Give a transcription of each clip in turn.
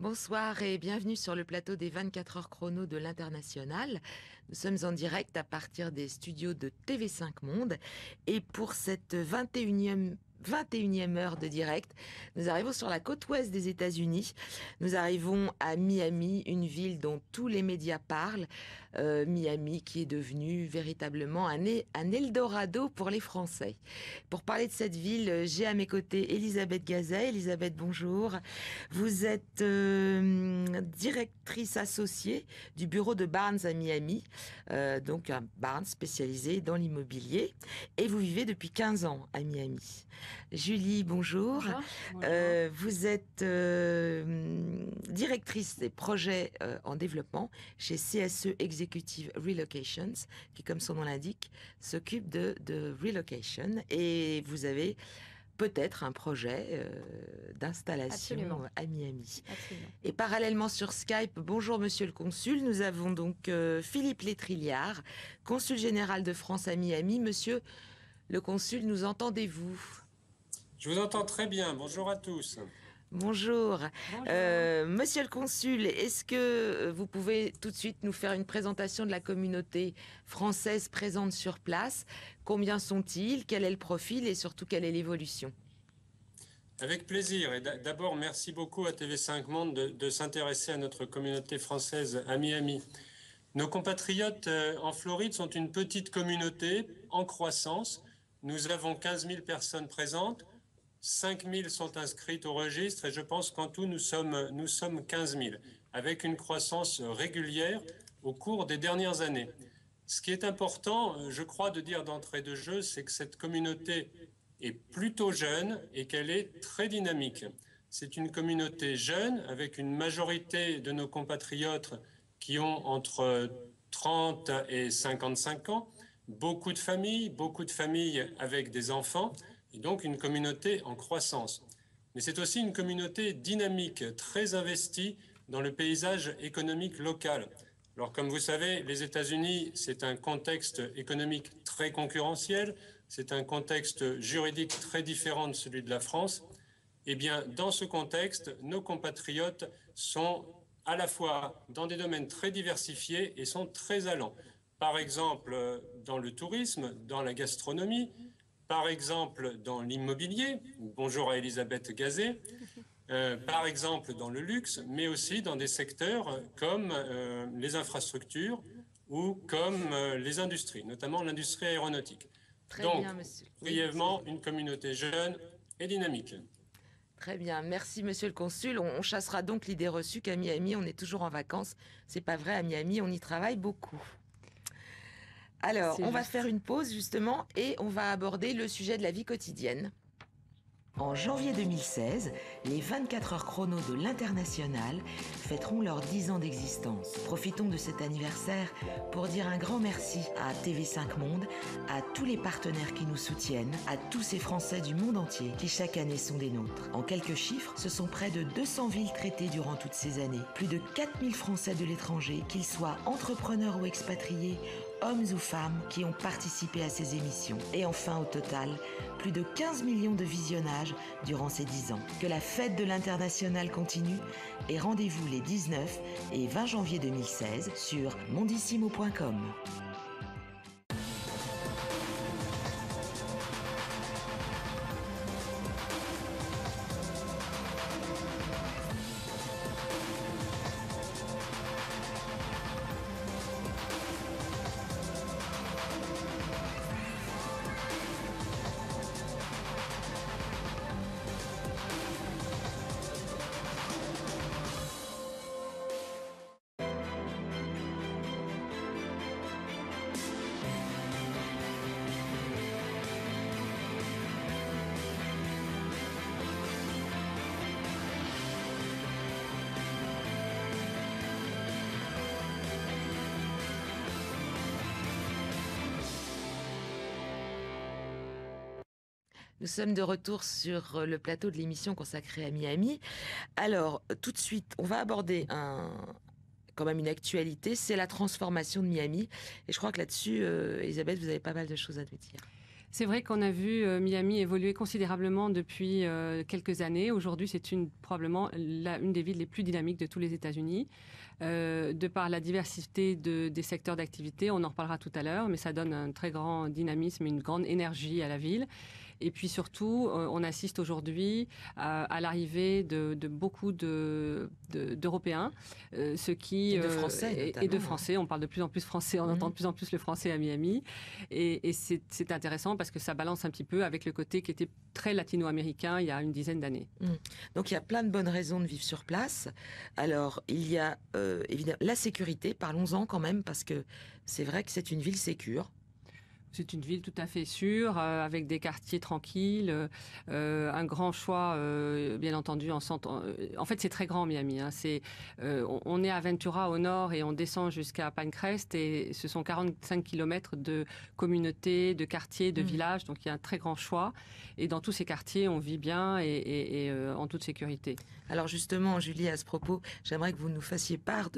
Bonsoir et bienvenue sur le plateau des 24 heures chrono de l'International. Nous sommes en direct à partir des studios de TV5 Monde et pour cette 21e heure de direct, nous arrivons sur la côte ouest des États-Unis. Nous arrivons à Miami, une ville dont tous les médias parlent. Miami qui est devenue véritablement un Eldorado pour les Français. Pour parler de cette ville, j'ai à mes côtés Elisabeth Gazet. Elisabeth, bonjour. Vous êtes directrice associée du bureau de Barnes à Miami, donc un Barnes spécialisé dans l'immobilier. Et vous vivez depuis 15 ans à Miami. Julie, bonjour. Bonjour. Vous êtes directrice des projets en développement chez CSE Executive Relocations, qui, comme son nom l'indique, s'occupe de relocation. Et vous avez peut-être un projet d'installation Absolument. à Miami. Absolument. Et parallèlement sur Skype, bonjour Monsieur le Consul, nous avons donc Philippe Létrilliard, Consul général de France à Miami. Monsieur le Consul, nous entendez-vous ? Je vous entends très bien. Bonjour à tous. Bonjour. Bonjour. Monsieur le Consul, est-ce que vous pouvez tout de suite nous faire une présentation de la communauté française présente sur place ? Combien sont-ils ? Quel est le profil et surtout quelle est l'évolution ? Avec plaisir. Et d'abord, merci beaucoup à TV5 Monde de s'intéresser à notre communauté française à Miami. Nos compatriotes en Floride sont une petite communauté en croissance. Nous avons 15 000 personnes présentes. 5 000 sont inscrites au registre et je pense qu'en tout, nous sommes 15 000, avec une croissance régulière au cours des dernières années. Ce qui est important, je crois, de dire d'entrée de jeu, c'est que cette communauté est plutôt jeune et qu'elle est très dynamique. C'est une communauté jeune, avec une majorité de nos compatriotes qui ont entre 30 et 55 ans, beaucoup de familles avec des enfants, et donc une communauté en croissance. Mais c'est aussi une communauté dynamique, très investie dans le paysage économique local. Alors comme vous savez, les États-Unis, c'est un contexte économique très concurrentiel, c'est un contexte juridique très différent de celui de la France. Eh bien, dans ce contexte, nos compatriotes sont à la fois dans des domaines très diversifiés et sont très allants. Par exemple, dans le tourisme, dans la gastronomie, par exemple dans l'immobilier, bonjour à Elisabeth Gazet, par exemple dans le luxe, mais aussi dans des secteurs comme les infrastructures ou comme les industries, notamment l'industrie aéronautique. Donc, bien, monsieur. brièvement, une communauté jeune et dynamique. Très bien, merci Monsieur le Consul. On chassera donc l'idée reçue qu'à Miami, on est toujours en vacances. C'est pas vrai, à Miami, on y travaille beaucoup. Alors, on va faire une pause justement et on va aborder le sujet de la vie quotidienne. En janvier 2016, les 24 heures chrono de l'International fêteront leurs 10 ans d'existence. Profitons de cet anniversaire pour dire un grand merci à TV5 Monde, à tous les partenaires qui nous soutiennent, à tous ces Français du monde entier qui chaque année sont des nôtres. En quelques chiffres, ce sont près de 200 villes traitées durant toutes ces années. Plus de 4000 Français de l'étranger, qu'ils soient entrepreneurs ou expatriés, hommes ou femmes qui ont participé à ces émissions. Et enfin, au total, plus de 15 millions de visionnages durant ces 10 ans. Que la fête de l'International continue et rendez-vous les 19 et 20 janvier 2016 sur mondissimo.com. Nous sommes de retour sur le plateau de l'émission consacrée à Miami. Alors, tout de suite, on va aborder quand même une actualité, c'est la transformation de Miami. Et je crois que là-dessus, Elisabeth, vous avez pas mal de choses à nous dire. C'est vrai qu'on a vu Miami évoluer considérablement depuis quelques années. Aujourd'hui, c'est probablement une des villes les plus dynamiques de tous les États-Unis. De par la diversité des secteurs d'activité, on en reparlera tout à l'heure, mais ça donne un très grand dynamisme, une grande énergie à la ville. Et puis surtout, on assiste aujourd'hui à l'arrivée de beaucoup d'Européens, ce qui et de Français et de Français. On parle de plus en plus français, on entend de plus en plus le français à Miami, et c'est intéressant parce que ça balance un petit peu avec le côté qui était très latino-américain il y a une dizaine d'années. Donc il y a plein de bonnes raisons de vivre sur place. Alors il y a évidemment la sécurité, parlons-en quand même, parce que c'est vrai que c'est une ville sécure. C'est une ville tout à fait sûre, avec des quartiers tranquilles, un grand choix, bien entendu, en centre. En fait, c'est très grand, Miami. Hein. On est à Ventura au nord et on descend jusqu'à Pinecrest, et ce sont 45 kilomètres de communautés, de quartiers, de villages. Donc, il y a un très grand choix. Et dans tous ces quartiers, on vit bien et en toute sécurité. Alors justement, Julie, à ce propos, j'aimerais que vous nous fassiez part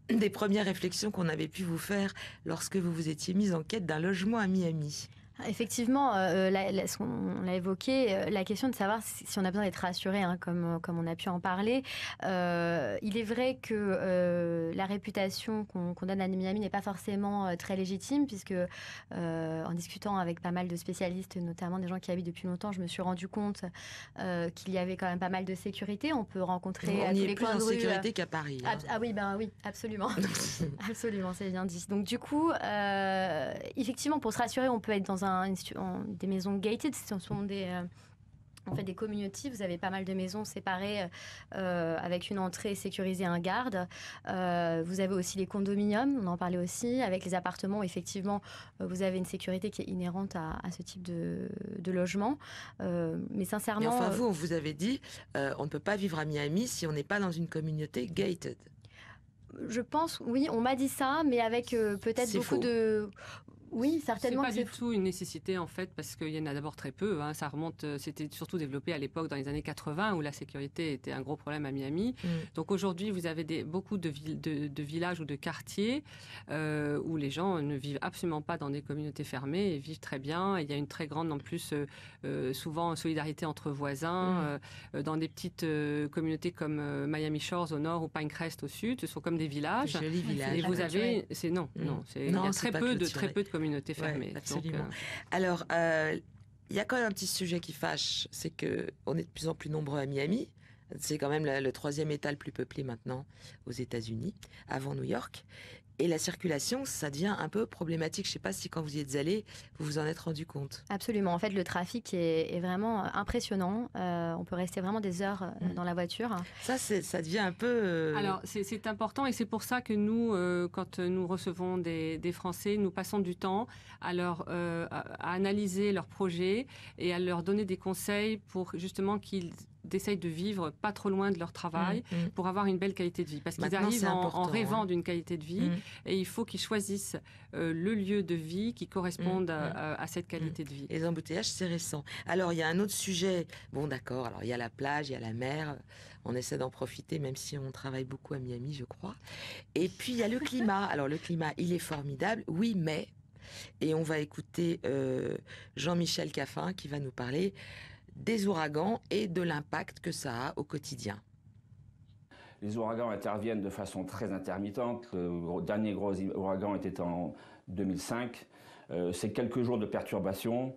des premières réflexions qu'on avait pu vous faire lorsque vous vous étiez mise en quête d'un logement à Miami. Effectivement, on l'a évoqué, la question de savoir si on a besoin d'être rassuré, hein, comme on a pu en parler. Il est vrai que la réputation qu'on donne à Miami n'est pas forcément très légitime, puisque en discutant avec pas mal de spécialistes, notamment des gens qui habitent depuis longtemps, je me suis rendu compte qu'il y avait quand même pas mal de sécurité. On peut rencontrer à tous les coins de rue. On y est plus en sécurité qu'à Paris. Hein. Oui, absolument. Absolument, c'est bien dit. Donc du coup, effectivement, pour se rassurer, on peut être dans des maisons gated, ce sont des communautés. Vous avez pas mal de maisons séparées avec une entrée sécurisée, un garde. Vous avez aussi les condominiums, on en parlait aussi, avec les appartements. Effectivement, vous avez une sécurité qui est inhérente à ce type de logement. Mais sincèrement... Et enfin, vous, on vous avait dit, on ne peut pas vivre à Miami si on n'est pas dans une communauté gated. Je pense, oui, on m'a dit ça, mais avec peut-être beaucoup de... Oui, certainement. C'est pas du tout une nécessité, en fait, parce qu'il y en a d'abord très peu. Hein. Ça remonte, c'était surtout développé à l'époque dans les années 80, où la sécurité était un gros problème à Miami. Donc aujourd'hui, vous avez beaucoup de villages ou de quartiers où les gens ne vivent absolument pas dans des communautés fermées et vivent très bien. Et il y a une très grande, en plus, souvent, solidarité entre voisins. Dans des petites communautés comme Miami Shores au nord ou Pinecrest au sud, ce sont comme des villages. Jolis villages. Et vous avez... Il y a très peu de communautés fermées. Ouais, absolument. Alors, il y a quand même un petit sujet qui fâche, c'est qu'on est de plus en plus nombreux à Miami. C'est quand même le 3e État le plus peuplé maintenant aux États-Unis, avant New York. Et la circulation, ça devient un peu problématique. Je ne sais pas si quand vous y êtes allé, vous vous en êtes rendu compte. Absolument. En fait, le trafic est vraiment impressionnant. On peut rester vraiment des heures dans la voiture. Ça devient un peu... Alors, c'est important, et c'est pour ça que nous, quand nous recevons des Français, nous passons du temps à analyser leurs projets et à leur donner des conseils pour justement qu'ils d'essayent de vivre pas trop loin de leur travail pour avoir une belle qualité de vie. Parce qu'ils arrivent en rêvant d'une qualité de vie et il faut qu'ils choisissent le lieu de vie qui corresponde à cette qualité de vie. Les embouteillages, c'est récent. Alors, il y a un autre sujet. Bon, d'accord. Alors, il y a la plage, il y a la mer. On essaie d'en profiter, même si on travaille beaucoup à Miami, je crois. Et puis, il y a le climat. Alors, le climat, il est formidable. Oui, mais... Et on va écouter Jean-Michel Caffin qui va nous parler des ouragans et de l'impact que ça a au quotidien. Les ouragans interviennent de façon très intermittente. Le dernier gros ouragan était en 2005. C'est quelques jours de perturbations,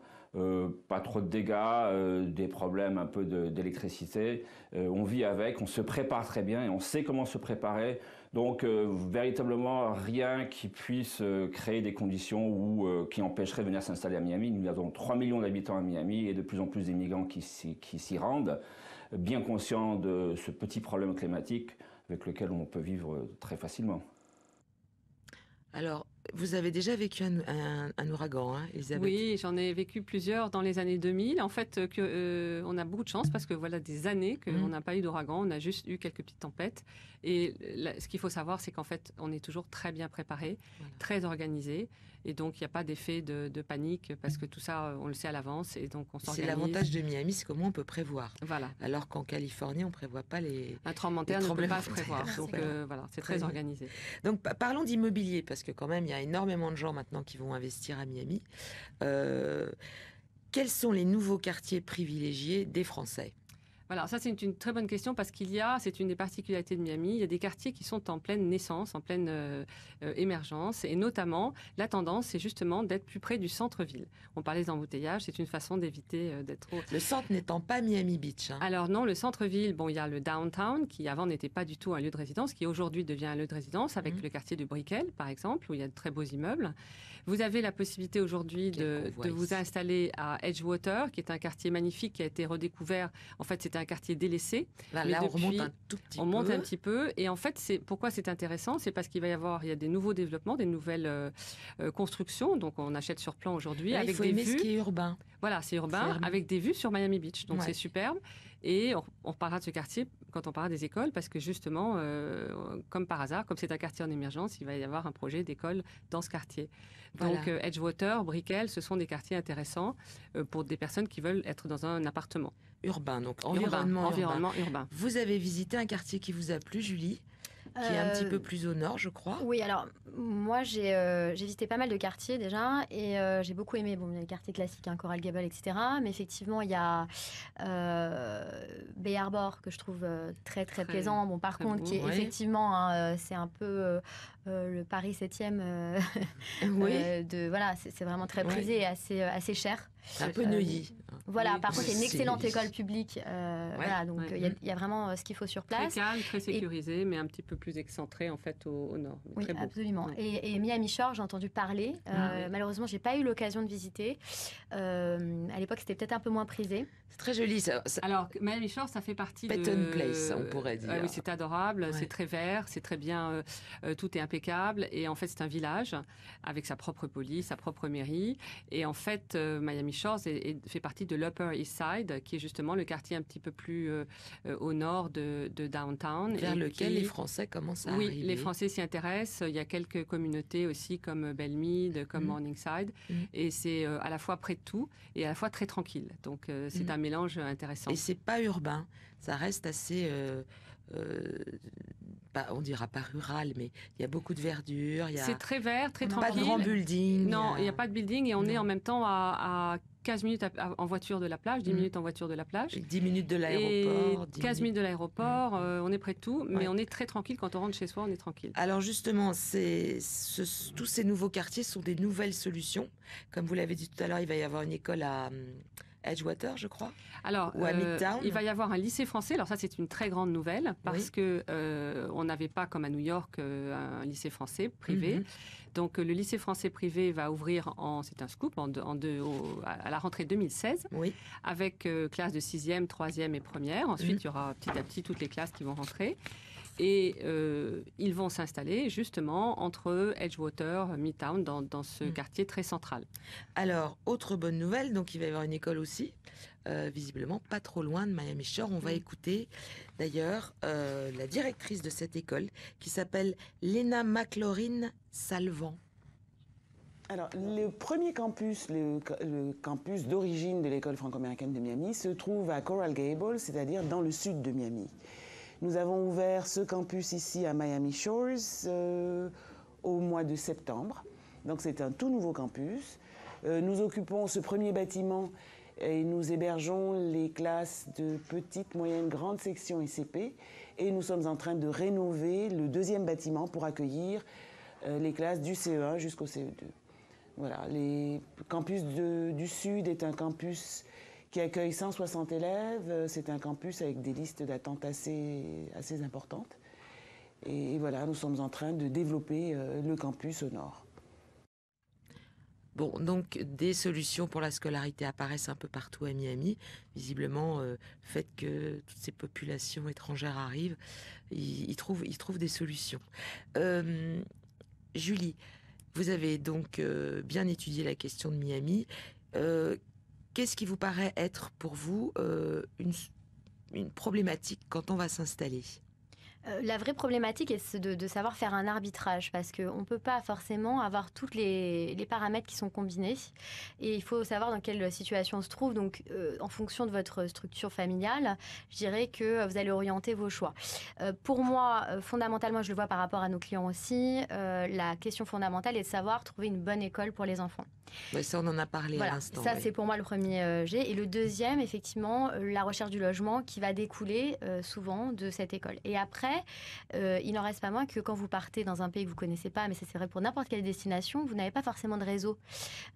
pas trop de dégâts, des problèmes un peu d'électricité. On vit avec, on se prépare très bien et on sait comment se préparer. Donc véritablement rien qui puisse créer des conditions qui empêcheraient de venir s'installer à Miami. Nous avons 3 millions d'habitants à Miami et de plus en plus d'immigrants qui s'y rendent, bien conscients de ce petit problème climatique avec lequel on peut vivre très facilement. Alors, vous avez déjà vécu un ouragan, hein, Elisabeth ? Oui, j'en ai vécu plusieurs dans les années 2000. En fait, on a beaucoup de chance parce que voilà des années qu'on n'a pas eu d'ouragan, on a juste eu quelques petites tempêtes. Et ce qu'il faut savoir, c'est qu'en fait, on est toujours très bien préparé, très organisé. Et donc, il n'y a pas d'effet de panique parce que tout ça, on le sait à l'avance. Et donc, on s'organise. C'est l'avantage de Miami, c'est comment on peut prévoir. Voilà. Alors qu'en Californie, on ne prévoit pas les... Un tremblement de terre ne peut pas se prévoir. Donc, voilà, c'est très organisé. Donc, parlons d'immobilier parce que quand même, il y a énormément de gens maintenant qui vont investir à Miami. quels sont les nouveaux quartiers privilégiés des Français ? Voilà, ça c'est une très bonne question parce c'est une des particularités de Miami, il y a des quartiers qui sont en pleine naissance, en pleine émergence, et notamment la tendance c'est justement d'être plus près du centre-ville. On parlait des embouteillages, c'est une façon d'éviter d'être trop... Le centre n'étant pas Miami Beach. Hein. Alors non, le centre-ville, bon, il y a le downtown qui avant n'était pas du tout un lieu de résidence, qui aujourd'hui devient un lieu de résidence avec le quartier de Brickell par exemple, où il y a de très beaux immeubles. Vous avez la possibilité aujourd'hui de vous installer à Edgewater, qui est un quartier magnifique qui a été redécouvert. En fait, c'était un quartier délaissé. Là, on remonte un tout petit peu. On monte un petit peu. Et en fait, pourquoi c'est intéressant ? C'est parce qu'il il y a des nouveaux développements, des nouvelles constructions. Donc, on achète sur plan aujourd'hui. Là, avec il faut des aimer vues. Ce qui est urbain. Voilà, c'est urbain, avec des vues sur Miami Beach. Donc, c'est superbe. Et on reparlera de ce quartier quand on parlera des écoles, parce que justement, comme par hasard, comme c'est un quartier en émergence, il va y avoir un projet d'école dans ce quartier. Donc, Edgewater, Brickell, ce sont des quartiers intéressants pour des personnes qui veulent être dans un appartement. Urbain, donc environnement urbain. Vous avez visité un quartier qui vous a plu, Julie ? Qui est un petit peu plus au nord, je crois. Oui, alors moi j'ai visité pas mal de quartiers déjà et j'ai beaucoup aimé les quartiers classiques, hein, Coral Gable, etc. Mais effectivement, il y a Bay Harbor que je trouve très plaisant. Bon, par contre, beau, qui est effectivement, c'est un peu le Paris 7e. C'est vraiment très prisé et assez cher. C'est un peu Neuilly. Voilà, par contre, il y a une excellente école publique. Donc il y a vraiment ce qu'il faut sur place. Très calme, très sécurisé, mais un petit peu plus excentré en fait au nord. Oui, très beau. Absolument. Et Miami Shore, j'ai entendu parler. Malheureusement, j'ai pas eu l'occasion de visiter. À l'époque, c'était peut-être un peu moins prisé. C'est très joli. Alors, Miami Shore, ça fait partie Patton Place, on pourrait dire. Oui, c'est adorable, c'est très vert, c'est très bien, tout est impeccable. Et en fait, c'est un village avec sa propre police, sa propre mairie. Et en fait, Miami Shores fait partie de l'Upper East Side, qui est justement le quartier un petit peu plus au nord de downtown. Vers lequel les Français commencent à arriver. Oui, les Français s'y intéressent. Il y a quelques communautés aussi comme Belmead, comme Morningside. Et c'est à la fois près de tout et à la fois très tranquille. Donc c'est un mélange intéressant. Et c'est pas urbain. Ça reste assez... on dira pas rural, mais il y a beaucoup de verdure. C'est très vert, très tranquille. Pas de grand building. Non, il n'y a pas de building et on est en même temps à 15 minutes en voiture de la plage, 10 minutes en voiture de la plage. 10 minutes de l'aéroport. 15 minutes de l'aéroport, on est près de tout, mais on est très tranquille. Quand on rentre chez soi, on est tranquille. Alors justement, tous ces nouveaux quartiers sont des nouvelles solutions. Comme vous l'avez dit tout à l'heure, il va y avoir une école à Edgewater, je crois. Alors, ou à Midtown. Il va y avoir un lycée français. Alors ça, c'est une très grande nouvelle parce que on n'avait pas, comme à New York, un lycée français privé. Donc, le lycée français privé va ouvrir c'est un scoop, à la rentrée 2016, avec classe de 6e, 3e et 1e. Ensuite, il y aura petit à petit toutes les classes qui vont rentrer. Et ils vont s'installer justement entre Edgewater, Midtown, dans ce quartier très central. Alors, autre bonne nouvelle, donc il va y avoir une école aussi, visiblement pas trop loin de Miami Shore. On va écouter d'ailleurs la directrice de cette école qui s'appelle Lena McLaurin Salvant. Alors, le premier campus, le campus d'origine de l'école franco-américaine de Miami, se trouve à Coral Gables, c'est-à-dire dans le sud de Miami. Nous avons ouvert ce campus ici à Miami Shores au mois de septembre. Donc c'est un tout nouveau campus. Nous occupons ce premier bâtiment et nous hébergeons les classes de petite, moyenne, grande section et CP. Et nous sommes en train de rénover le deuxième bâtiment pour accueillir les classes du CE1 jusqu'au CE2. Voilà, le campus du Sud est un campus qui accueille 160 élèves. C'est un campus avec des listes d'attente assez importantes. Et voilà, nous sommes en train de développer le campus au nord. Bon, donc des solutions pour la scolarité apparaissent un peu partout à Miami. Visiblement, le fait que toutes ces populations étrangères arrivent, ils trouvent des solutions. Julie, vous avez donc bien étudié la question de Miami. Qu'est-ce qui vous paraît être pour vous une problématique quand on va s'installer ? La vraie problématique est de savoir faire un arbitrage parce qu'on ne peut pas forcément avoir tous les paramètres qui sont combinés et il faut savoir dans quelle situation on se trouve. Donc, en fonction de votre structure familiale, je dirais que vous allez orienter vos choix. Pour moi, fondamentalement, je le vois par rapport à nos clients aussi, la question fondamentale est de savoir trouver une bonne école pour les enfants. Ouais, ça, on en a parlé à l'instant. Ça, c'est pour moi le premier jet. Et le deuxième, effectivement, la recherche du logement qui va découler souvent de cette école. Et après, il n'en reste pas moins que quand vous partez dans un pays que vous ne connaissez pas, mais ça c'est vrai pour n'importe quelle destination, vous n'avez pas forcément de réseau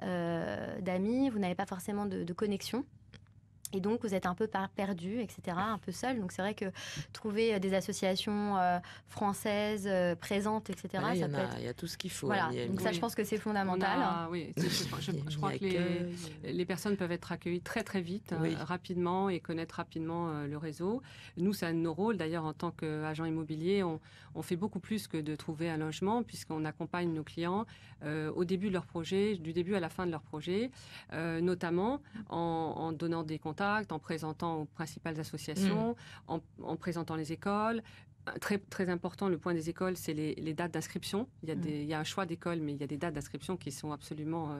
d'amis, vous n'avez pas forcément de connexion. Et donc, vous êtes un peu perdu, etc., un peu seul. Donc, c'est vrai que trouver des associations françaises présentes, etc., Là, ça peut être... Il y a tout ce qu'il faut. Voilà, donc ça, je pense que c'est fondamental. Oui, je crois que les personnes peuvent être accueillies très, très vite, rapidement, et connaître rapidement le réseau. Nous, c'est un de nos rôles. D'ailleurs, en tant qu'agent immobilier, on fait beaucoup plus que de trouver un logement, puisqu'on accompagne nos clients au début de leur projet, du début à la fin de leur projet, notamment en donnant des contacts, en présentant aux principales associations, en présentant les écoles. Très, très important, le point des écoles, c'est les dates d'inscription. Il y a un choix d'école, mais il y a des dates d'inscription qui sont absolument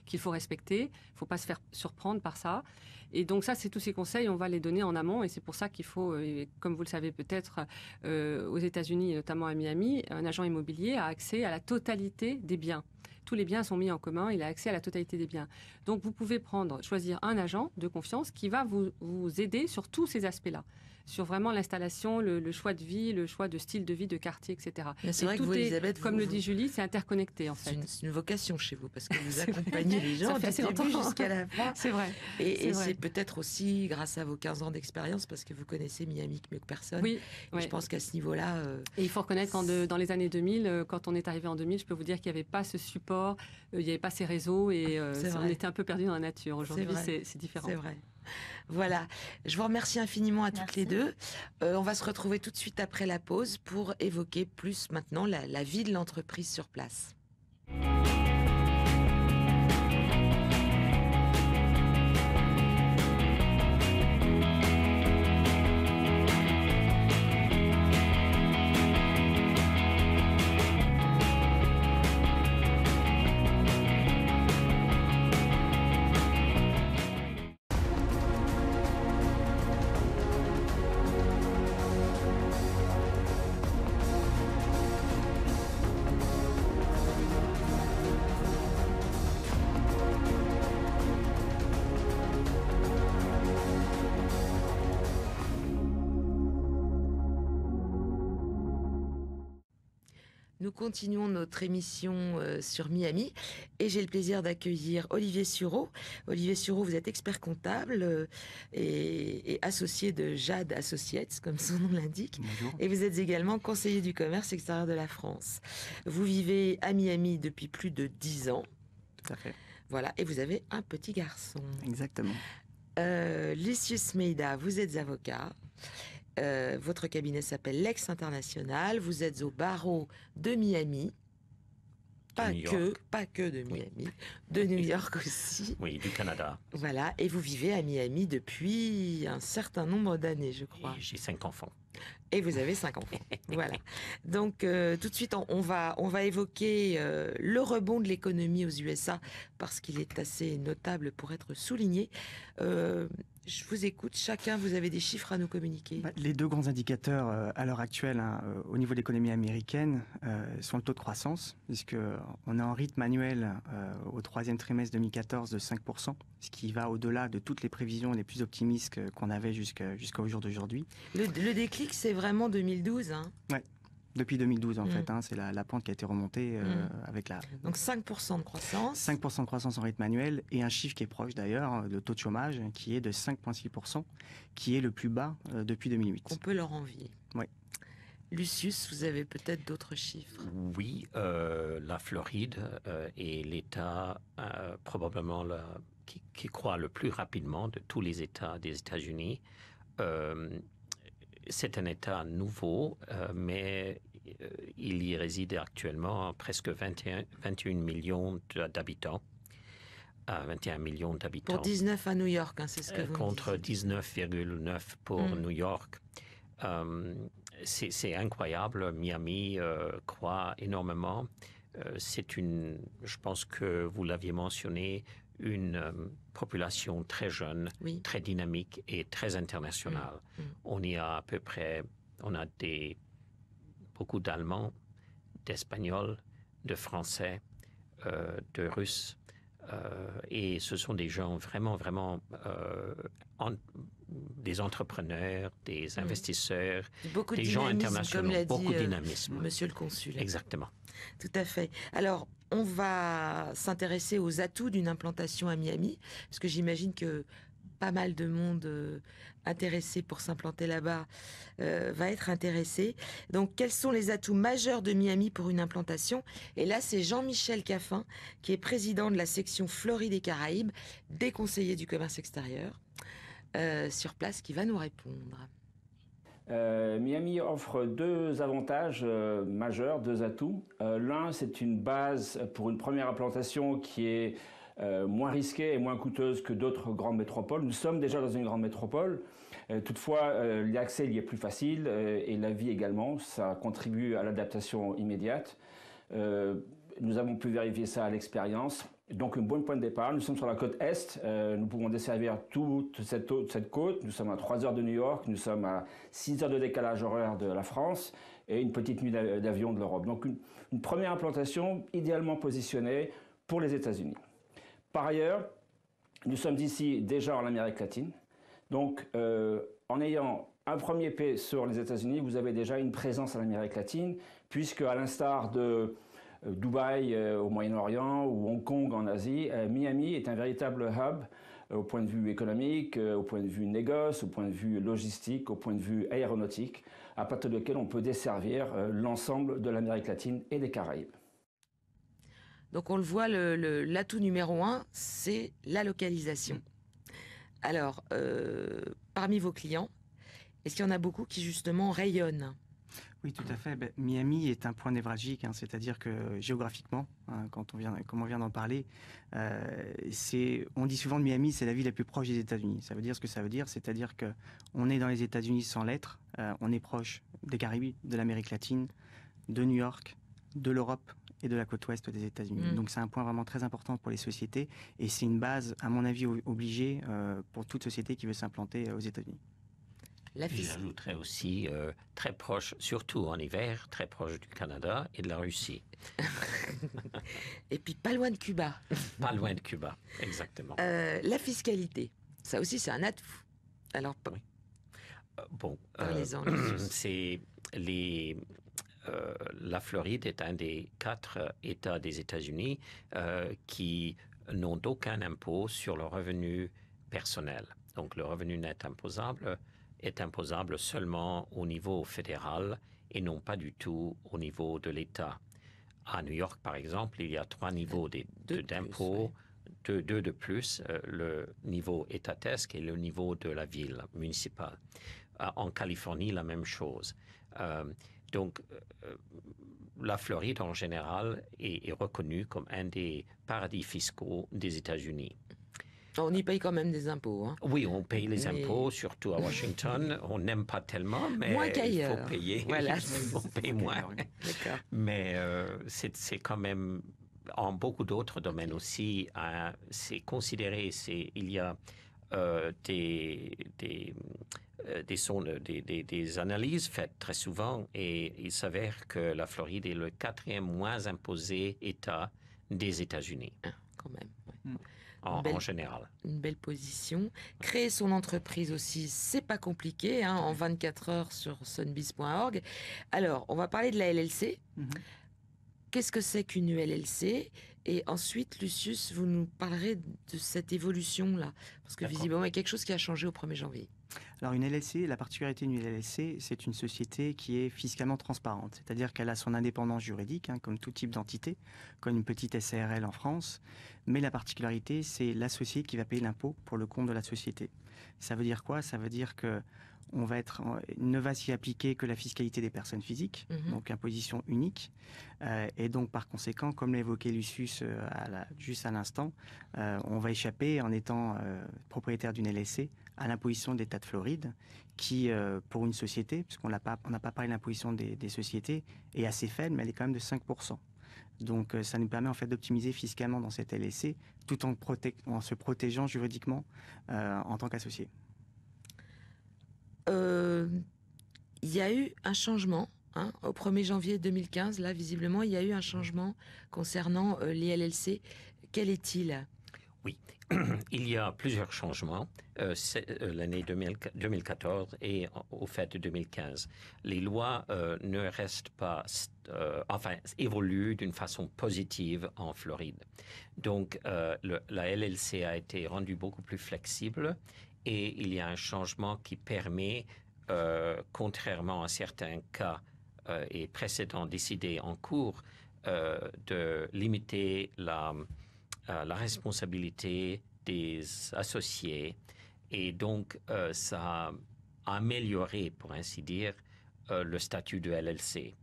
qu'il faut respecter. Il ne faut pas se faire surprendre par ça. Et donc ça, c'est tous ces conseils, on va les donner en amont. Et c'est pour ça qu'il faut, comme vous le savez peut-être, aux États-Unis, notamment à Miami, un agent immobilier a accès à la totalité des biens. Tous les biens sont mis en commun, il a accès à la totalité des biens. Donc vous pouvez choisir un agent de confiance qui va vous aider sur tous ces aspects-là, sur vraiment l'installation, le choix de vie, le choix de style de vie, de quartier, etc. C'est vrai que vous, Elisabeth, comme le dit Julie, c'est interconnecté en fait. C'est une vocation chez vous parce que vous accompagnez les gens du début jusqu'à la fin. C'est vrai. Et c'est peut-être aussi grâce à vos 15 ans d'expérience parce que vous connaissez Miami mieux que personne. Oui. Je pense qu'à ce niveau-là... Et il faut reconnaître dans les années 2000, quand on est arrivé en 2000, je peux vous dire qu'il n'y avait pas ce support, il n'y avait pas ces réseaux et on était un peu perdu dans la nature. Aujourd'hui, c'est différent. C'est vrai. Voilà, je vous remercie infiniment à toutes les deux. On va se retrouver tout de suite après la pause pour évoquer plus maintenant la vie de l'entreprise sur place. Nous continuons notre émission sur Miami et j'ai le plaisir d'accueillir Olivier Sureau. Olivier Sureau, vous êtes expert comptable et associé de Jade Associates, comme son nom l'indique. Bonjour. Et vous êtes également conseiller du commerce extérieur de la France. Vous vivez à Miami depuis plus de 10 ans. Tout à fait. Voilà, et vous avez un petit garçon. Exactement. Lucius Meida, vous êtes avocat. Votre cabinet s'appelle Lex International. Vous êtes au barreau de Miami. Pas que de Miami, de New York aussi. Oui, du Canada. Voilà, et vous vivez à Miami depuis un certain nombre d'années, je crois. J'ai 5 enfants. Et vous avez 5 enfants. Voilà. Donc, tout de suite, on va évoquer le rebond de l'économie aux USA parce qu'il est assez notable pour être souligné. Je vous écoute. Chacun, vous avez des chiffres à nous communiquer. Les deux grands indicateurs à l'heure actuelle au niveau de l'économie américaine sont le taux de croissance, puisqu'on est en rythme annuel au troisième trimestre 2014 de 5%, ce qui va au-delà de toutes les prévisions les plus optimistes qu'on avait jusqu'au jour d'aujourd'hui. Le déclic, c'est vraiment 2012. Hein. Ouais. Depuis 2012, en fait, c'est la pente qui a été remontée avec la... Donc 5% de croissance. 5% de croissance en rythme annuel et un chiffre qui est proche d'ailleurs, le taux de chômage, qui est de 5,6%, qui est le plus bas depuis 2008. On peut leur envier. Oui. Lucius, vous avez peut-être d'autres chiffres. Oui, la Floride est l'État probablement qui croît le plus rapidement de tous les États des États-Unis. C'est un État nouveau, mais il y réside actuellement presque 21 millions d'habitants. 21 millions d'habitants. Pour 19 à New York, hein, c'est ce que vous contre me dites. 19,9 pour New York. c'est incroyable. Miami croît énormément. Je pense que vous l'aviez mentionné, une population très jeune, très dynamique et très internationale. On y a à peu près, beaucoup d'Allemands, d'Espagnols, de Français, de Russes. Et ce sont des gens vraiment, vraiment des entrepreneurs, des investisseurs, des gens internationaux. Beaucoup de dynamisme. Monsieur le Consul. Exactement. Tout à fait. Alors, on va s'intéresser aux atouts d'une implantation à Miami, parce que j'imagine que pas mal de monde intéressé pour s'implanter là-bas va être intéressé. Donc, quels sont les atouts majeurs de Miami pour une implantation? Et là, c'est Jean-Michel Caffin, qui est président de la section Floride et Caraïbes, des conseillers du commerce extérieur, sur place, qui va nous répondre. Miami offre deux avantages majeurs, deux atouts. L'un, c'est une base pour une première implantation qui est moins risquée et moins coûteuse que d'autres grandes métropoles. Nous sommes déjà dans une grande métropole. Toutefois, l'accès y est plus facile et la vie également. Ça contribue à l'adaptation immédiate. Nous avons pu vérifier ça à l'expérience. Donc, un bon point de départ. Nous sommes sur la côte Est. Nous pouvons desservir toute cette côte. Nous sommes à 3 heures de New York. Nous sommes à 6 heures de décalage horaire de la France et une petite nuit d'avion de l'Europe. Donc, une première implantation idéalement positionnée pour les États-Unis. Par ailleurs, nous sommes ici déjà en Amérique latine. Donc, en ayant un premier pied sur les États-Unis, vous avez déjà une présence en Amérique latine, puisque à l'instar de Dubaï au Moyen-Orient ou Hong Kong en Asie, Miami est un véritable hub au point de vue économique, au point de vue négoce, au point de vue logistique, au point de vue aéronautique, à partir duquel on peut desservir l'ensemble de l'Amérique latine et des Caraïbes. Donc on le voit, l'atout numéro 1, c'est la localisation. Alors, parmi vos clients, est-ce qu'il y en a beaucoup qui justement rayonnent? Oui, tout à fait. Miami est un point névralgique, c'est-à-dire que géographiquement, comme on vient d'en parler, on dit souvent de Miami, c'est la ville la plus proche des États-Unis. Ça veut dire ce que ça veut dire, c'est-à-dire qu'on est dans les États-Unis sans l'être, on est proche des Caraïbes, de l'Amérique latine, de New York, de l'Europe et de la côte ouest des États-Unis. Donc c'est un point vraiment très important pour les sociétés et c'est une base, à mon avis, obligée pour toute société qui veut s'implanter aux États-Unis. J'ajouterais aussi très proche, surtout en hiver, très proche du Canada et de la Russie. Et puis pas loin de Cuba. Pas loin de Cuba, exactement. La fiscalité, ça aussi c'est un atout. Alors, oui. Parlez-en. La Floride est un des 4 États des États-Unis qui n'ont aucun impôt sur le revenu personnel. Donc le revenu net imposable est imposable seulement au niveau fédéral et non pas du tout au niveau de l'État. À New York, par exemple, il y a 3 niveaux d'impôts, 2 de plus, le niveau étatesque et le niveau de la ville municipale. En Californie, la même chose. Donc, la Floride, en général, est reconnue comme un des paradis fiscaux des États-Unis. On y paye quand même des impôts. Hein. Oui, on paye les impôts, surtout à Washington. On n'aime pas tellement, mais moins qu'ailleurs. Il faut payer. Voilà. On paye moins. Mais c'est quand même, en beaucoup d'autres domaines aussi, c'est considéré, il y a des analyses faites très souvent et il s'avère que la Floride est le 4e moins imposé État des États-Unis. Quand même, ouais. En général. Une belle position. Créer son entreprise aussi, c'est pas compliqué, en 24 heures sur sunbiz.org. Alors, on va parler de la LLC. Qu'est-ce que c'est qu'une LLC? Et ensuite, Lucius, vous nous parlerez de cette évolution-là. Parce que visiblement, il y a quelque chose qui a changé au 1er janvier. Alors une LLC, la particularité d'une LLC, c'est une société qui est fiscalement transparente. C'est-à-dire qu'elle a son indépendance juridique, comme tout type d'entité, comme une petite SARL en France. Mais la particularité, c'est l'associé qui va payer l'impôt pour le compte de la société. Ça veut dire quoi? Ça veut dire que ne va s'y appliquer que la fiscalité des personnes physiques, donc imposition unique. Et donc, par conséquent, comme l'a évoqué Lucius juste à l'instant, on va échapper, en étant propriétaire d'une LLC, à l'imposition de l'État de Floride, qui, pour une société, puisqu'on n'a pas parlé de l'imposition des sociétés, est assez faible, mais elle est quand même de 5%. Donc, ça nous permet en fait d'optimiser fiscalement dans cette LLC, tout en se protégeant juridiquement en tant qu'associé. Il y a eu un changement au 1er janvier 2015. Là, visiblement, il y a eu un changement concernant les LLC. Quel est-il ? Oui, il y a plusieurs changements. L'année 2014 et au fait de 2015. Les lois ne restent pas, évoluent d'une façon positive en Floride. Donc, la LLC a été rendue beaucoup plus flexible et il y a un changement qui permet, contrairement à certains cas et précédents décidés en cours, de limiter la responsabilité des associés. Et donc, ça a amélioré, pour ainsi dire, le statut de LLC.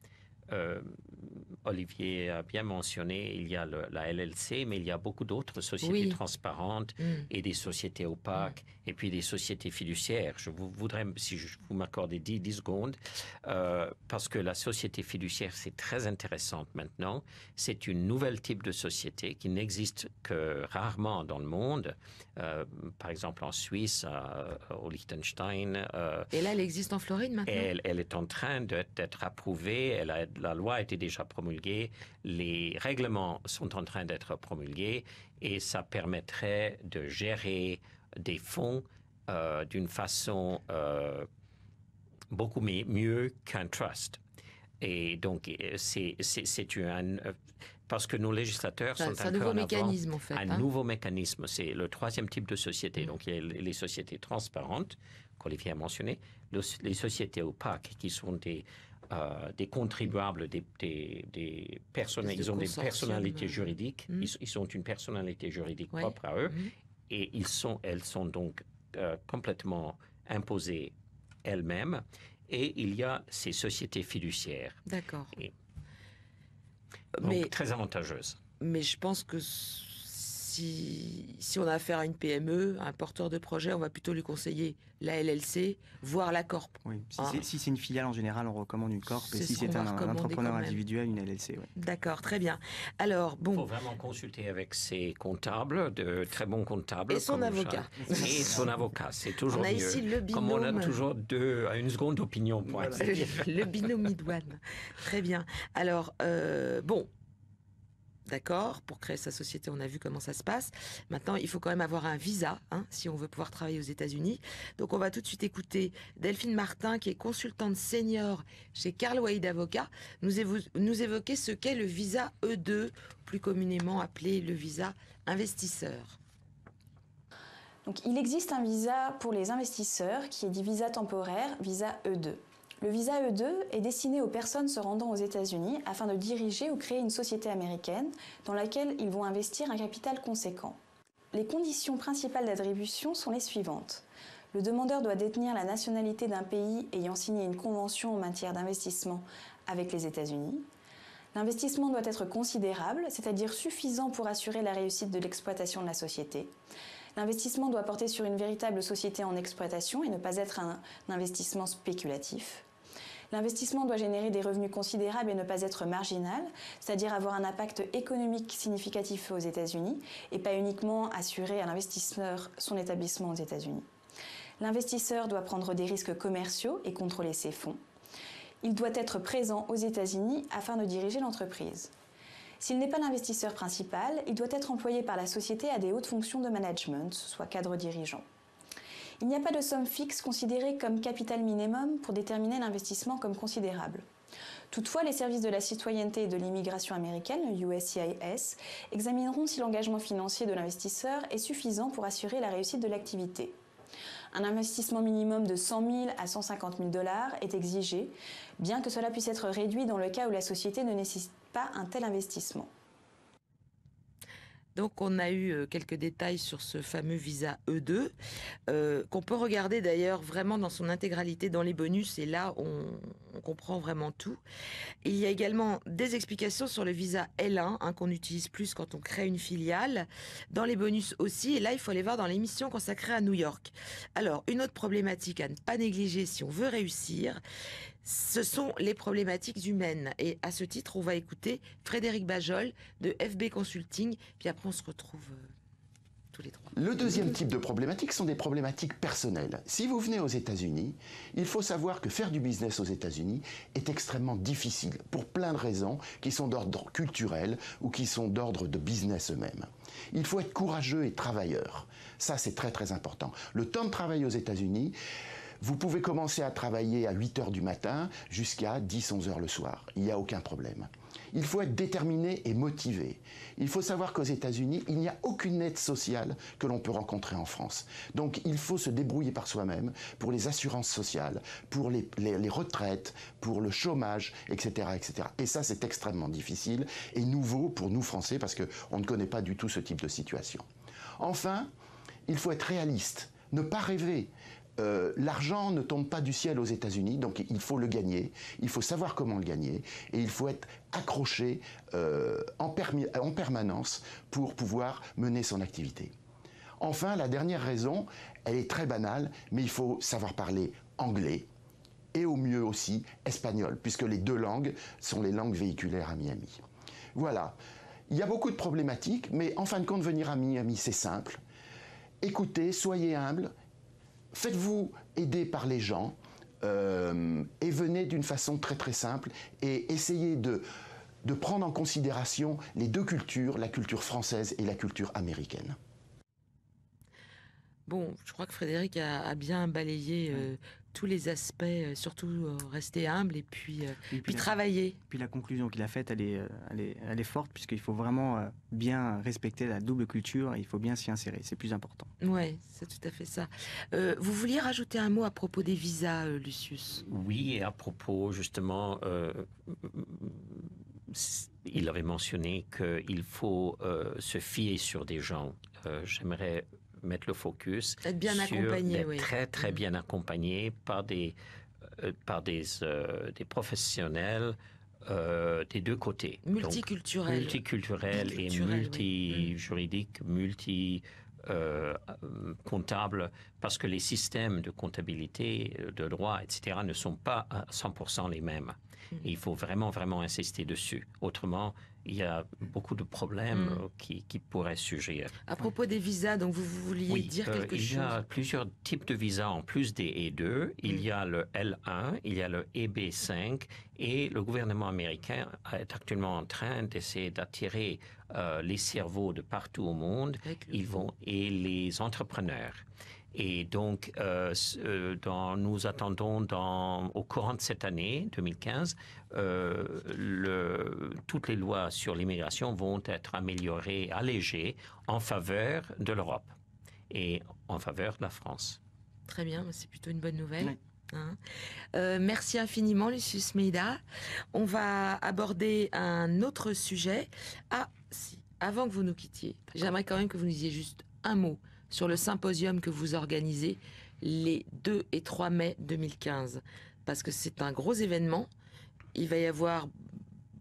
Olivier a bien mentionné, il y a la LLC, mais il y a beaucoup d'autres sociétés transparentes et des sociétés opaques et puis des sociétés fiduciaires. Je voudrais, si vous m'accordez 10 secondes, parce que la société fiduciaire, c'est très intéressante maintenant. C'est une nouvelle type de société qui n'existe que rarement dans le monde. Par exemple, en Suisse, au Liechtenstein. Et là, elle existe en Floride maintenant ? Elle est en train d'être approuvée. La loi a été déjà promulguée. Les règlements sont en train d'être promulgués et ça permettrait de gérer des fonds d'une façon beaucoup mieux qu'un trust. Et donc, c'est parce que nos législateurs sont un peu en mécanisme, avant. En fait, un nouveau mécanisme. C'est le troisième type de société. Donc, il y a les sociétés transparentes, qu'Olivier a mentionné, les sociétés opaques, qui sont des contribuables, des personnes, ils ont des personnalités juridiques. Ils ont une personnalité juridique propre à eux. Et elles sont donc complètement imposées elles-mêmes. Et il y a ces sociétés fiduciaires. D'accord. Donc, très avantageuses. Mais je pense que si on a affaire à une PME, à un porteur de projet, on va plutôt lui conseiller la LLC, voire la Corp. Oui, si c'est une filiale, en général, on recommande une Corp. Et si c'est un entrepreneur individuel, une LLC. Oui. D'accord, très bien. Alors, bon. Il faut vraiment consulter avec ses comptables, de très bons comptables. Et son avocat. Et son avocat, c'est toujours mieux. On a ici le binôme. Comme on a toujours une seconde opinion, pour ainsi dire. Le binôme idoine. Très bien. Alors, bon. D'accord, pour créer sa société, on a vu comment ça se passe. Maintenant, il faut quand même avoir un visa, si on veut pouvoir travailler aux États-Unis. Donc, on va tout de suite écouter Delphine Martin, qui est consultante senior chez Carl Wade Avocat, nous évoquer ce qu'est le visa E2, plus communément appelé le visa investisseur. Donc, il existe un visa pour les investisseurs qui est dit visa temporaire, visa E2. Le visa E2 est destiné aux personnes se rendant aux États-Unis afin de diriger ou créer une société américaine dans laquelle ils vont investir un capital conséquent. Les conditions principales d'attribution sont les suivantes. Le demandeur doit détenir la nationalité d'un pays ayant signé une convention en matière d'investissement avec les États-Unis. L'investissement doit être considérable, c'est-à-dire suffisant pour assurer la réussite de l'exploitation de la société. L'investissement doit porter sur une véritable société en exploitation et ne pas être un investissement spéculatif. L'investissement doit générer des revenus considérables et ne pas être marginal, c'est-à-dire avoir un impact économique significatif aux États-Unis et pas uniquement assurer à l'investisseur son établissement aux États-Unis. L'investisseur doit prendre des risques commerciaux et contrôler ses fonds. Il doit être présent aux États-Unis afin de diriger l'entreprise. S'il n'est pas l'investisseur principal, il doit être employé par la société à des hautes fonctions de management, soit cadre dirigeant. Il n'y a pas de somme fixe considérée comme capital minimum pour déterminer l'investissement comme considérable. Toutefois, les services de la citoyenneté et de l'immigration américaine, le USCIS, examineront si l'engagement financier de l'investisseur est suffisant pour assurer la réussite de l'activité. Un investissement minimum de 100 000 à 150 000 $ est exigé, bien que cela puisse être réduit dans le cas où la société ne nécessite pas un tel investissement. Donc, on a eu quelques détails sur ce fameux visa E2, qu'on peut regarder d'ailleurs vraiment dans son intégralité dans les bonus, et là, on comprend vraiment tout. Il y a également des explications sur le visa L1, qu'on utilise plus quand on crée une filiale, dans les bonus aussi, et là, il faut aller voir dans l'émission consacrée à New York. Alors, une autre problématique à ne pas négliger si on veut réussir, ce sont les problématiques humaines. Et à ce titre, on va écouter Frédéric Bajol de FB Consulting, puis après on se retrouve tous les trois. Le deuxième type de problématiques sont des problématiques personnelles. Si vous venez aux États-Unis, il faut savoir que faire du business aux États-Unis est extrêmement difficile pour plein de raisons qui sont d'ordre culturel ou qui sont d'ordre de business eux-mêmes. Il faut être courageux et travailleur. Ça, c'est très très important. Le temps de travail aux États-Unis, vous pouvez commencer à travailler à 8 heures du matin jusqu'à 10-11 heures le soir. Il n'y a aucun problème. Il faut être déterminé et motivé. Il faut savoir qu'aux États-Unis, il n'y a aucune aide sociale que l'on peut rencontrer en France. Donc il faut se débrouiller par soi-même pour les assurances sociales, pour les retraites, pour le chômage, etc., etc. Et ça, c'est extrêmement difficile et nouveau pour nous Français parce qu'on ne connaît pas du tout ce type de situation. Enfin, il faut être réaliste, ne pas rêver. L'argent ne tombe pas du ciel aux États-Unis, donc il faut le gagner, il faut savoir comment le gagner, et il faut être accroché en permanence pour pouvoir mener son activité. Enfin, la dernière raison, elle est très banale, mais il faut savoir parler anglais, et au mieux aussi espagnol, puisque les deux langues sont les langues véhiculaires à Miami. Voilà, il y a beaucoup de problématiques, mais en fin de compte, venir à Miami, c'est simple. Écoutez, soyez humble, faites-vous aider par les gens et venez d'une façon très très simple et essayez de prendre en considération les deux cultures, la culture française et la culture américaine. Bon, je crois que Frédéric a bien balayé tous les aspects, surtout rester humble et puis travailler. Puis la conclusion qu'il a faite, elle est forte, puisqu'il faut vraiment bien respecter la double culture et il faut bien s'y insérer, c'est plus important. Oui, c'est tout à fait ça. Vous vouliez rajouter un mot à propos des visas, Lucius? Oui, et à propos justement, il avait mentionné qu'il faut se fier sur des gens. J'aimerais mettre le focus être bien sur accompagné, d'être très très bien accompagné par des professionnels des deux côtés. Multiculturels. Multiculturels et multi-juridiques, multi-comptables, parce que les systèmes de comptabilité, de droit, etc. ne sont pas à 100% les mêmes. Et il faut vraiment, vraiment insister dessus. Autrement, il y a beaucoup de problèmes qui pourraient surgir. À propos des visas, donc vous vouliez dire quelque chose? Il y a plusieurs types de visas en plus des E2. Il y a le L1, il y a le EB5 et le gouvernement américain est actuellement en train d'essayer d'attirer les cerveaux de partout au monde et les entrepreneurs. Et donc, nous attendons au courant de cette année, 2015, toutes les lois sur l'immigration vont être améliorées, allégées en faveur de l'Europe et en faveur de la France. Très bien, c'est plutôt une bonne nouvelle. Oui. Merci infiniment, Lucius Meida. On va aborder un autre sujet. Ah, si, avant que vous nous quittiez, j'aimerais quand même que vous nous disiez juste un mot sur le symposium que vous organisez les 2 et 3 mai 2015. Parce que c'est un gros événement. Il va y avoir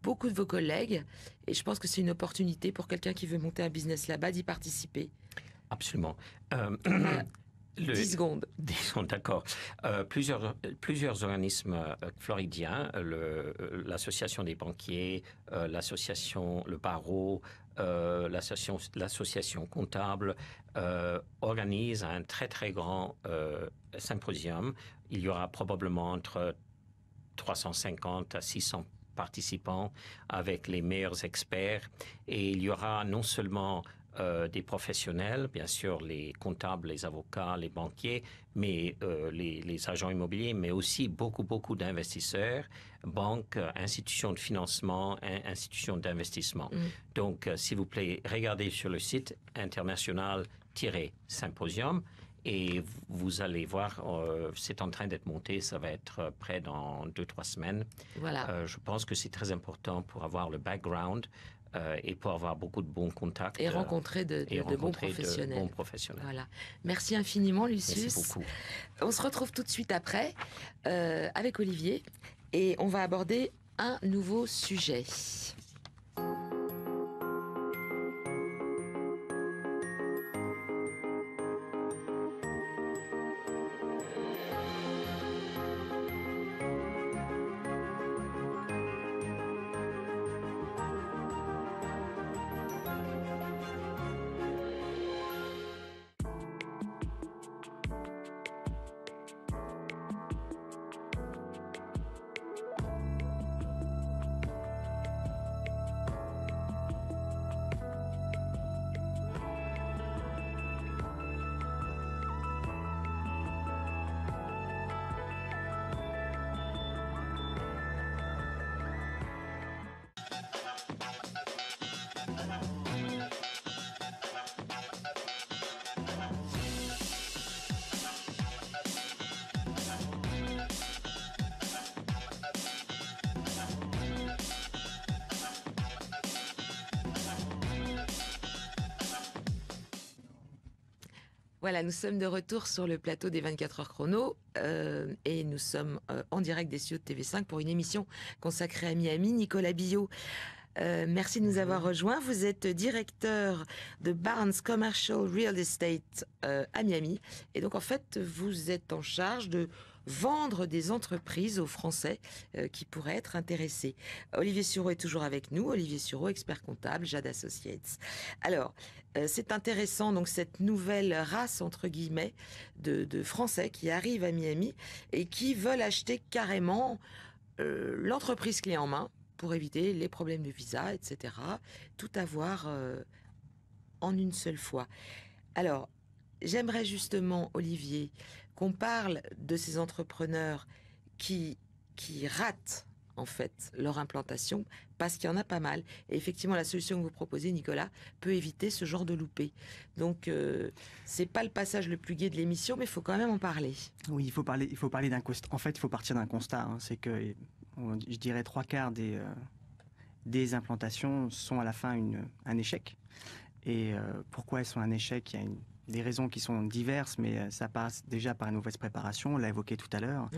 beaucoup de vos collègues. Et je pense que c'est une opportunité pour quelqu'un qui veut monter un business là-bas d'y participer. Absolument. 10 secondes. D'accord. Plusieurs organismes floridiens, l'association des banquiers, le barreau, l'association comptable organise un très très grand symposium. Il y aura probablement entre 350 à 600 participants avec les meilleurs experts et il y aura non seulement des professionnels, bien sûr les comptables, les avocats, les banquiers, mais les agents immobiliers, mais aussi beaucoup d'investisseurs, banques, institutions de financement, institutions d'investissement. Donc, s'il vous plaît, regardez sur le site international-symposium et vous allez voir, c'est en train d'être monté, ça va être prêt dans 2-3 semaines. Voilà. Je pense que c'est très important pour avoir le background et pour avoir beaucoup de bons contacts. Et rencontrer de bons professionnels. Voilà. Merci infiniment, Lucius. Merci beaucoup. On se retrouve tout de suite après avec Olivier et on va aborder un nouveau sujet. Voilà, nous sommes de retour sur le plateau des 24 heures chrono et nous sommes en direct des studios de TV5 pour une émission consacrée à Miami. Nicolas Billot, merci de nous avoir rejoints. Vous êtes directeur de Barnes Commercial Real Estate à Miami et donc en fait vous êtes en charge de vendre des entreprises aux Français qui pourraient être intéressés. Olivier Sureau est toujours avec nous. Olivier Sureau, expert comptable, Jade Associates. Alors, c'est intéressant, donc cette nouvelle race, entre guillemets, de Français qui arrivent à Miami et qui veulent acheter carrément l'entreprise clé en main pour éviter les problèmes de visa, etc. Tout avoir en une seule fois. Alors, j'aimerais justement, Olivier, qu'on parle de ces entrepreneurs qui ratent en fait leur implantation parce qu'il y en a pas mal. Et effectivement, la solution que vous proposez, Nicolas, peut éviter ce genre de loupé. Donc, c'est pas le passage le plus gai de l'émission, mais il faut quand même en parler. Oui, il faut parler d'un constat. En fait, il faut partir d'un constat. Hein. C'est que, je dirais, 3/4 des implantations sont à la fin un échec. Et pourquoi elles sont un échec? Il y a des raisons qui sont diverses, mais ça passe déjà par une mauvaise préparation, on l'a évoqué tout à l'heure.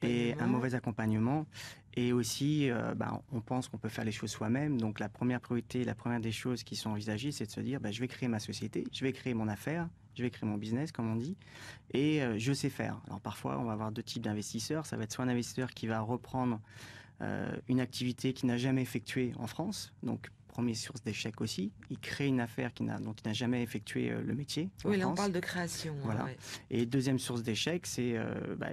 Et un mauvais accompagnement. Et aussi, on pense qu'on peut faire les choses soi-même. Donc la première priorité, la première des choses qui sont envisagées, c'est de se dire, je vais créer ma société, je vais créer mon affaire, je vais créer mon business, comme on dit, et je sais faire. Alors parfois, on va avoir deux types d'investisseurs. Ça va être soit un investisseur qui va reprendre une activité qu'il n'a jamais effectuée en France, donc première source d'échec aussi. Il crée une affaire dont il n'a jamais effectué le métier. Oui, là on parle de création. Voilà. Ouais. Et deuxième source d'échec, c'est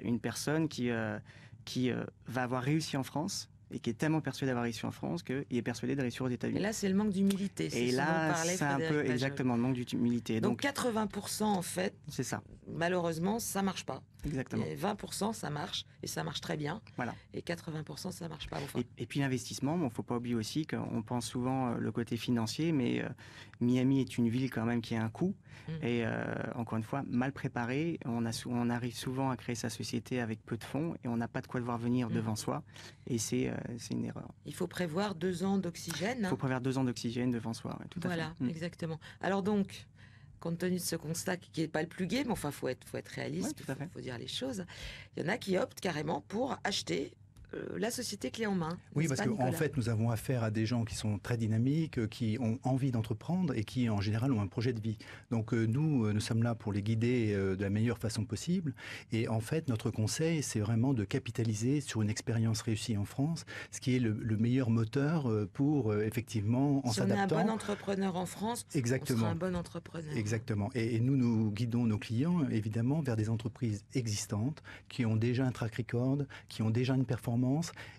une personne qui va avoir réussi en France et qui est tellement persuadé d'avoir réussi en France qu'il est persuadé de réussir aux États-Unis. Et là, c'est le manque d'humilité. Et là, c'est un peu exactement le manque d'humilité. Donc 80% en fait, c'est ça. Malheureusement, ça marche pas. Exactement. Et 20% ça marche et ça marche très bien. Voilà. Et 80% ça marche pas. Enfin. Et puis l'investissement, il ne faut pas oublier aussi qu'on pense souvent le côté financier, mais Miami est une ville quand même qui a un coût. Et encore une fois, mal préparé, on arrive souvent à créer sa société avec peu de fonds et on n'a pas de quoi le voir venir devant soi. Et c'est une erreur. Il faut prévoir 2 ans d'oxygène. Il faut prévoir 2 ans d'oxygène devant soi. Ouais, tout à fait. Voilà, exactement. Alors donc, compte tenu de ce constat qui n'est pas le plus gai, mais enfin, faut être réaliste, il faut dire les choses. Il y en a qui optent carrément pour acheter la société clé en main. Oui, parce qu'en fait, nous avons affaire à des gens qui sont très dynamiques, qui ont envie d'entreprendre et qui, en général, ont un projet de vie. Donc, nous sommes là pour les guider de la meilleure façon possible. Et en fait, notre conseil, c'est vraiment de capitaliser sur une expérience réussie en France, ce qui est le meilleur moteur pour, effectivement, en s'adaptant. Si on est un bon entrepreneur en France, exactement. On sera un bon entrepreneur. Exactement. Et nous guidons nos clients, évidemment, vers des entreprises existantes, qui ont déjà un track record, qui ont déjà une performance.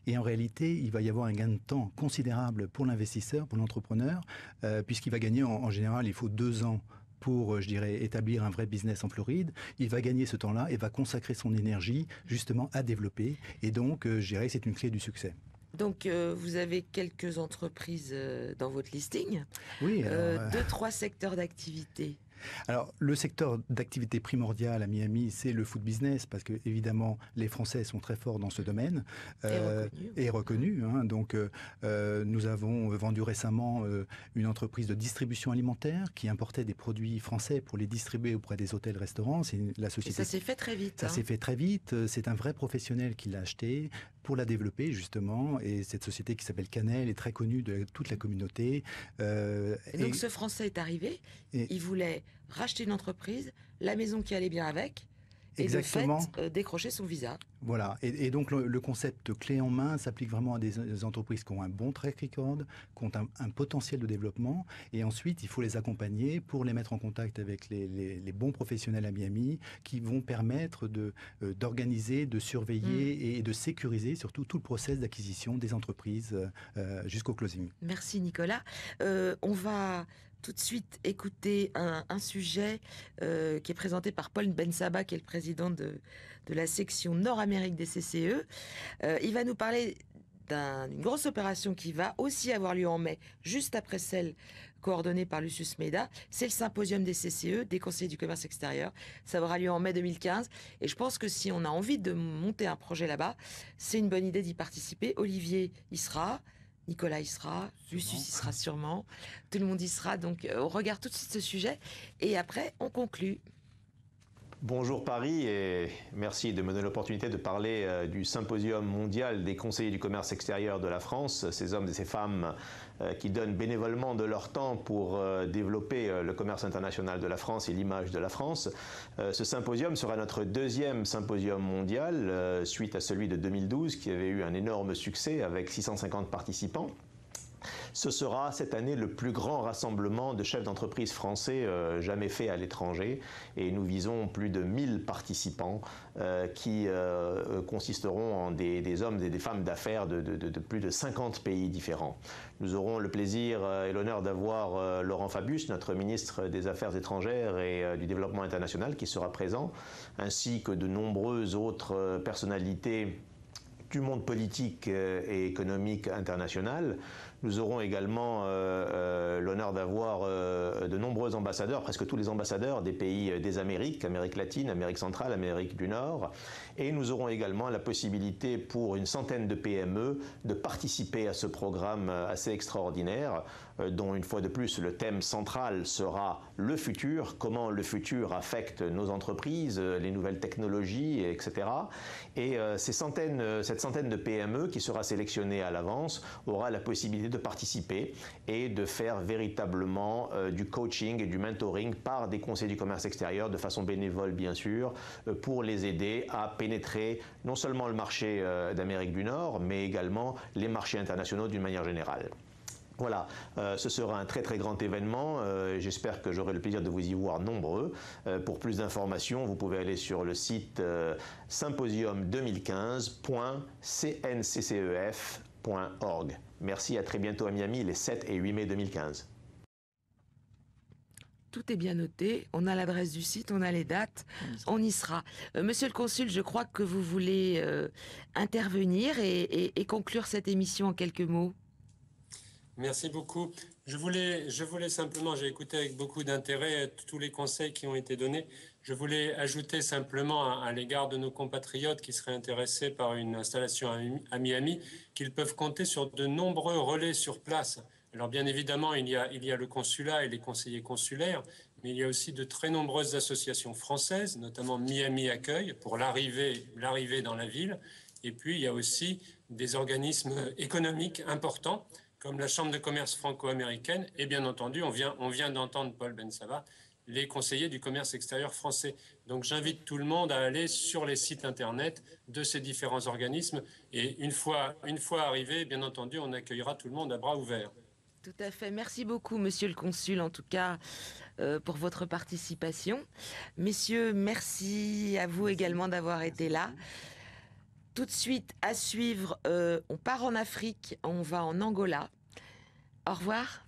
Et en réalité, il va y avoir un gain de temps considérable pour l'investisseur, pour l'entrepreneur, puisqu'il va gagner, en général, il faut 2 ans pour, je dirais, établir un vrai business en Floride. Il va gagner ce temps-là et va consacrer son énergie justement à développer. Et donc, je dirais que c'est une clé du succès. Donc, vous avez quelques entreprises dans votre listing. Oui. 2-3 secteurs d'activité. Alors, le secteur d'activité primordial à Miami, c'est le food business, parce que évidemment, les Français sont très forts dans ce domaine et reconnus. Hein. Donc, nous avons vendu récemment une entreprise de distribution alimentaire qui importait des produits français pour les distribuer auprès des hôtels-restaurants. C'est la société. Et ça s'est fait très vite. Ça s'est fait très vite. C'est un vrai professionnel qui l'a acheté pour la développer justement. Et cette société qui s'appelle Canel est très connue de toute la communauté. Et donc, ce Français est arrivé. Il voulait racheter une entreprise, la maison qui allait bien avec, et exactement. De fait décrocher son visa. Voilà, et donc le concept clé en main s'applique vraiment à des entreprises qui ont un bon track record, qui ont un potentiel de développement, et ensuite il faut les accompagner pour les mettre en contact avec les bons professionnels à Miami qui vont permettre d'organiser, de surveiller et de sécuriser surtout tout le process d'acquisition des entreprises jusqu'au closing. Merci Nicolas. On va tout de suite écouter un sujet qui est présenté par Paul Bensaba, qui est le président de la section Nord-Amérique des CCE. Il va nous parler d'une grosse opération qui va aussi avoir lieu en mai, juste après celle coordonnée par Lucius Meda. C'est le symposium des CCE, des conseillers du commerce extérieur. Ça aura lieu en mai 2015. Et je pense que si on a envie de monter un projet là-bas, c'est une bonne idée d'y participer. Olivier y sera. Nicolas y sera, Lucius y sera sûrement, tout le monde y sera, donc on regarde tout de suite ce sujet et après on conclut. Bonjour Paris et merci de me donner l'opportunité de parler du symposium mondial des conseillers du commerce extérieur de la France, ces hommes et ces femmes qui donnent bénévolement de leur temps pour développer le commerce international de la France et l'image de la France. Ce symposium sera notre deuxième symposium mondial suite à celui de 2012 qui avait eu un énorme succès avec 650 participants. Ce sera cette année le plus grand rassemblement de chefs d'entreprise français jamais fait à l'étranger et nous visons plus de 1000 participants qui consisteront en des hommes et des femmes d'affaires de plus de 50 pays différents. Nous aurons le plaisir et l'honneur d'avoir Laurent Fabius, notre ministre des Affaires étrangères et du Développement international qui sera présent, ainsi que de nombreuses autres personnalités du monde politique et économique international. Nous aurons également l'honneur d'avoir de nombreux ambassadeurs, presque tous les ambassadeurs des pays des Amériques, Amérique latine, Amérique centrale, Amérique du Nord. Et nous aurons également la possibilité pour une centaine de PME de participer à ce programme assez extraordinaire, dont une fois de plus le thème central sera le futur, comment le futur affecte nos entreprises, les nouvelles technologies, etc. Et cette centaine de PME qui sera sélectionnée à l'avance aura la possibilité de participer et de faire véritablement du coaching et du mentoring par des conseillers du commerce extérieur de façon bénévole bien sûr pour les aider à pénétrer non seulement le marché d'Amérique du Nord mais également les marchés internationaux d'une manière générale. Voilà, ce sera un très très grand événement, j'espère que j'aurai le plaisir de vous y voir nombreux. Pour plus d'informations, vous pouvez aller sur le site symposium2015.cnccef.org. Merci, à très bientôt à Miami les 7 et 8 mai 2015. Tout est bien noté, on a l'adresse du site, on a les dates, on y sera. Monsieur le Consul, je crois que vous voulez intervenir et conclure cette émission en quelques mots. Merci beaucoup. Je voulais simplement, j'ai écouté avec beaucoup d'intérêt tous les conseils qui ont été donnés. Je voulais ajouter simplement à l'égard de nos compatriotes qui seraient intéressés par une installation à Miami qu'ils peuvent compter sur de nombreux relais sur place. Alors bien évidemment, il y a le consulat et les conseillers consulaires, mais il y a aussi de très nombreuses associations françaises, notamment Miami Accueil pour l'arrivée dans la ville. Et puis il y a aussi des organismes économiques importants comme la Chambre de commerce franco-américaine, et bien entendu, on vient d'entendre Paul Bensaba, les conseillers du commerce extérieur français. Donc j'invite tout le monde à aller sur les sites internet de ces différents organismes, et une fois arrivé, bien entendu, on accueillera tout le monde à bras ouverts. Tout à fait. Merci beaucoup, Monsieur le Consul, en tout cas, pour votre participation. Messieurs, merci à vous également d'avoir été là. Tout de suite, à suivre, on part en Afrique, on va en Angola. Au revoir.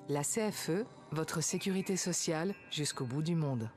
La CFE, votre sécurité sociale jusqu'au bout du monde.